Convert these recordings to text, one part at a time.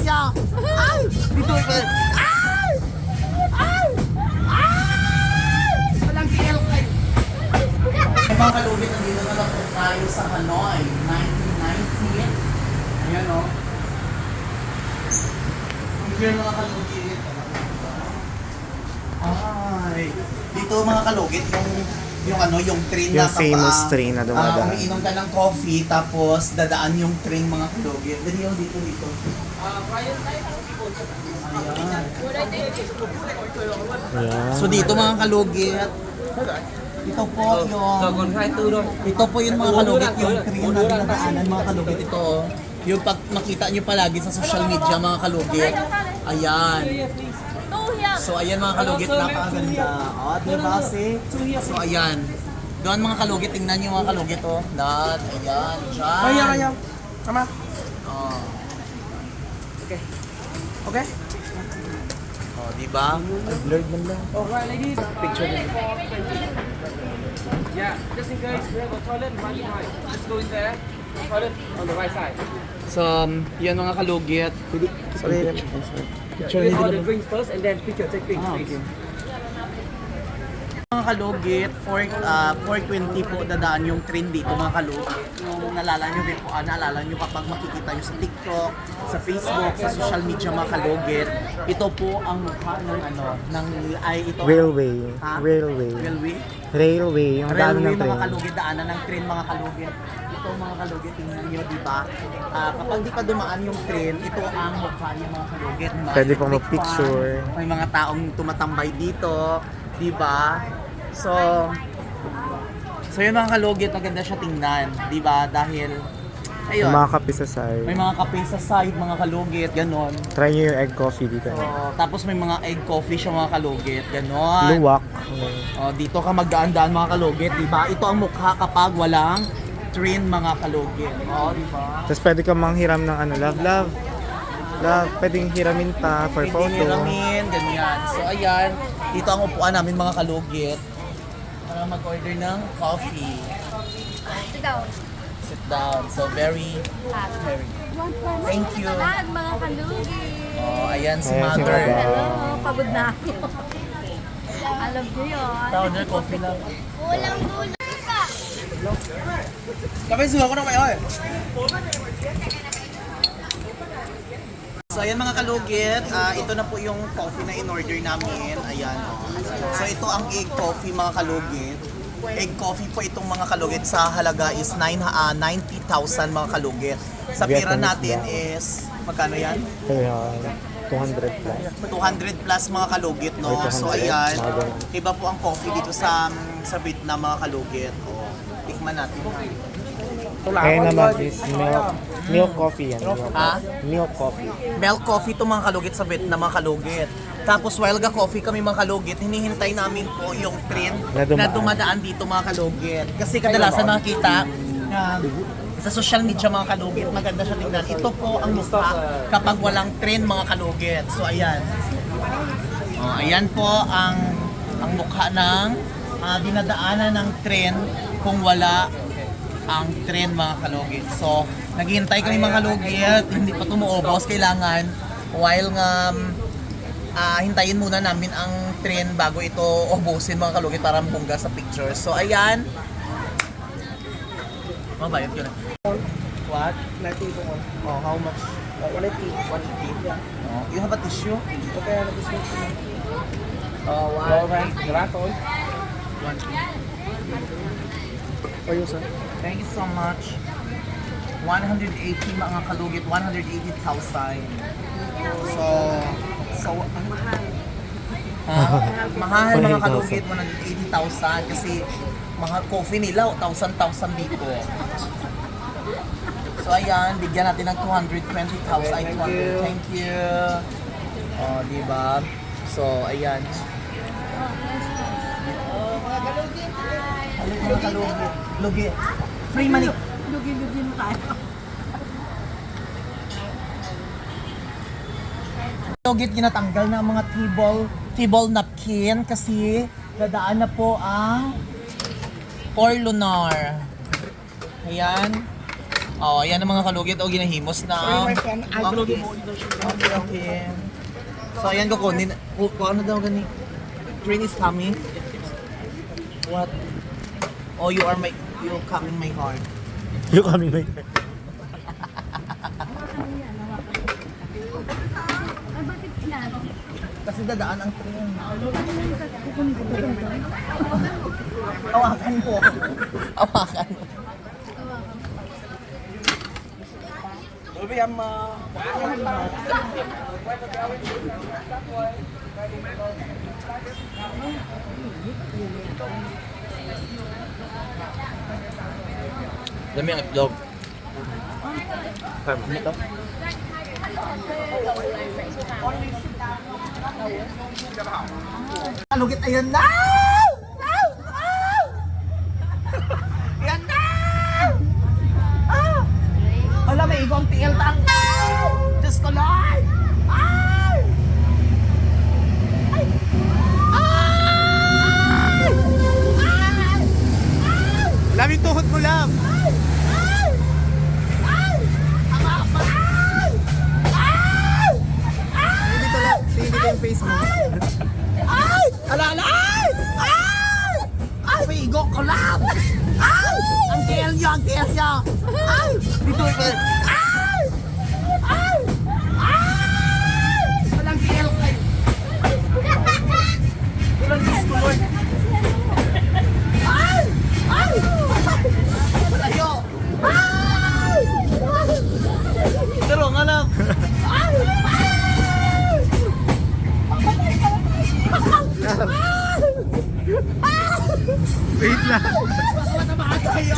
kaya. Ay! Dito pa. Ay! Ay! Ay! Walang kiel kayo. Mga kalugit, nandito na lang po tayo sa Hanoi, 1990. Ayan o. Ang clear mga kalugit. Ay! Dito mga kalugit, yung train Yung na famous train na dumadaan. umiinom ka ng coffee, tapos dadaan yung train mga kalugit. Dito. Ayan. So dito mga kalugit, ito po yung mga kalugit, yung train na dinadaanan mga kalugit. Ito oh. Yung pag makita nyo palagi sa social media mga kalugit. Ayan. So ayan mga kalugit, napakaganda. O, diba si? So ayan. Doon mga kalugit, tingnan nyo mga kalugit oh. Lahat, ayan, dyan. Kaya. Tama. Oh. Okay. Oh, diba? Blurred man lang. Alright, ladies. Picture din. Yeah, just in case we have a toilet right behind. Just go in there. Toilet on the right side. So, yan mga kalugit. Sorry. Get all the drinks first and then picture. Take picture, please. Mga kalugit, 4:20 po dadaan yung train dito mga kalugit. Yung naalala nyo kapag makikita nyo sa TikTok, sa Facebook, sa social media mga kalugit, ito po ang mukha ng Railway. Ha? Railway. Railway? Yung daan Railway ng mga train. kalugit, daanan ng train mga kalugit. Ito mga kalugit, tingnan nyo, di ba? Kapag di pa dumaan yung train, ito ang mukha niya mga kalugit. Pwede pang May mag-picture. fan, may mga taong tumatambay dito, di ba? So yun mga kalugit, maganda siya tingnan, di ba? Dahil, ayun, Yung mga kape sa side. may mga kape sa side, mga kalugit, ganon. Try nyo yung egg coffee dito. So, tapos may mga egg coffee siya mga kalugit, ganon. Luwak. Dito ka magdaan-daan mga kalugit, di ba? Ito ang mukha kapag walang train mga kalugit. Di ba? Tapos pwede ka manghiram ng love. Pwedeng hiramin pa for photo. Hiramin, ganyan. So ayan, dito ang upuan namin mga kalugit para mag-order ng coffee. Sit down. So very. Thank you. Mga kalugi. Ayan si Ayan si mother. Mother. Hello, pagod na ako. Alam niyo yun. Order coffee lang. Walang dulo pa. Kapag suha ko na kayo eh. So ayan mga kalugit, ito na po yung coffee na in-order namin. Ayan. So ito ang egg coffee mga kalugit. Egg coffee po itong mga kalugit sa halaga is 90,000 mga kalugit. Sa pera natin is, magkano yan? Kaya 200 plus. 200 plus mga kalugit, no? Ay, 200. So ayan, Mga ganun. iba po ang coffee dito sa Vietnam mga kalugit. Tikman natin. Kaya naman is milk coffee yan. Ha? Milk coffee. Milk coffee to mga kalugit sa Vietnam mga kalugit. Tapos Wilga coffee kami mga kalugit, hinihintay namin po yung train na dumadaan dito mga kalugit. Kasi kadalasan nakikita na sa social media mga kalugit, maganda siya tingnan. Ito po ang mukha kapag walang train mga kalugit. So ayan. Ayan po ang mukha ng dinadaanan ng train kung wala ang train mga kalugit. So, naghihintay kami mga kalugit, hindi pa tumuobos, kailangan while nga hintayin muna namin ang train bago ito ubusin mga kalugit para bungga sa picture. So, ayan. Mabayad ko na. What? 90 po. How much? 180. 180. You have a tissue? Okay, ano gusto mo? One. Graton. One. For you, sir. Thank you so much. 180 mga kalugit, 180,000. So, ang mahal. Mahal mga kalugit, 180,000 kasi mga coffee nila, 1,000 dito. So ayan, bigyan natin ng 220,000. Thank you. Diba? So, ayan. Mga kalugit. Lugi. Free money. Lugi-lugi mo tayo. Lugit ginatanggal na ang mga table napkin kasi dadaan na po ang Port Lunar. Ayan. Oh, ayan ang mga kalugit. O, ginahimos na. Sorry, my friend. I will Okay. Okay. So, ayan ko kunin. Kung ano daw gani? Train is coming. What? Oh, you coming my heart. You coming, my Ay, bakit kinano? Kasi dadaan ang train. Awakan mo. Awakan mo. Dami ang itlog. Ito? Kalugit, ayun na! Yan na! Wala, may igong tiil tang. Diyos ko, Lord! Ay! Ay! Ay! Ay! Love yung tuhod mo, love. Ay! Tama pa! Ay! Ay! Dito lang. Tingin dito yung face mo. Ay! Alala! Ay! Ay! Ay! May igong ko lang! Ay! Ang tiil niyo! Ang tiil niyo! Ay! Dito pa! Ay! Ay! Ay! Walang tiil kayo! Walang Diyos ko, Lord! Ay! Ay! Wala yun! Ay! Pero nga lang! Ay! Wait lang. Matamaan tayo!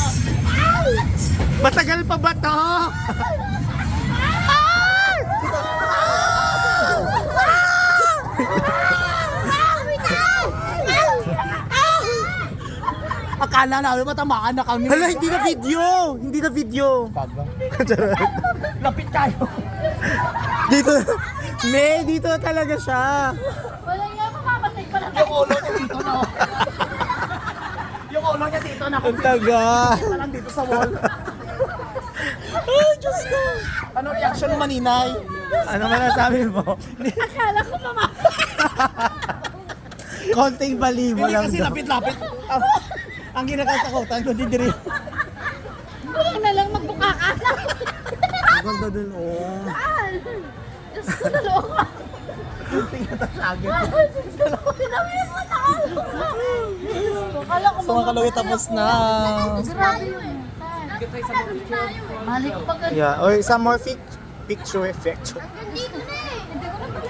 Matagal pa ba to? Akala namin matamaan na kami. Hala, hindi na video. Hindi na video. Charot. Lapit tayo. Dito. May, dito talaga siya. Wala nga, mamamatay pa lang. Yung ulo niya dito na. Yung ulo niya dito na. Ang taga. Lang dito sa wall. Ay, Diyos ko. Ano reaction mo, Maninay? Ano man nasabi mo? Akala ko Konting bali mo Hindi lang kasi daw. lapit-lapit. Ang ginakatakutan ko, hindi rin. Wala na lang magbuka ka na. Ang ganda dun, oh. Diyos ko, naloka. Tinatagin. Pinawis mo na ako. Diyos ko, kala ko So, mga kalawit, tapos na. Grabe yun. Mali ko pag Yeah, or some more picture effect. Dito na eh. Hindi ko na pag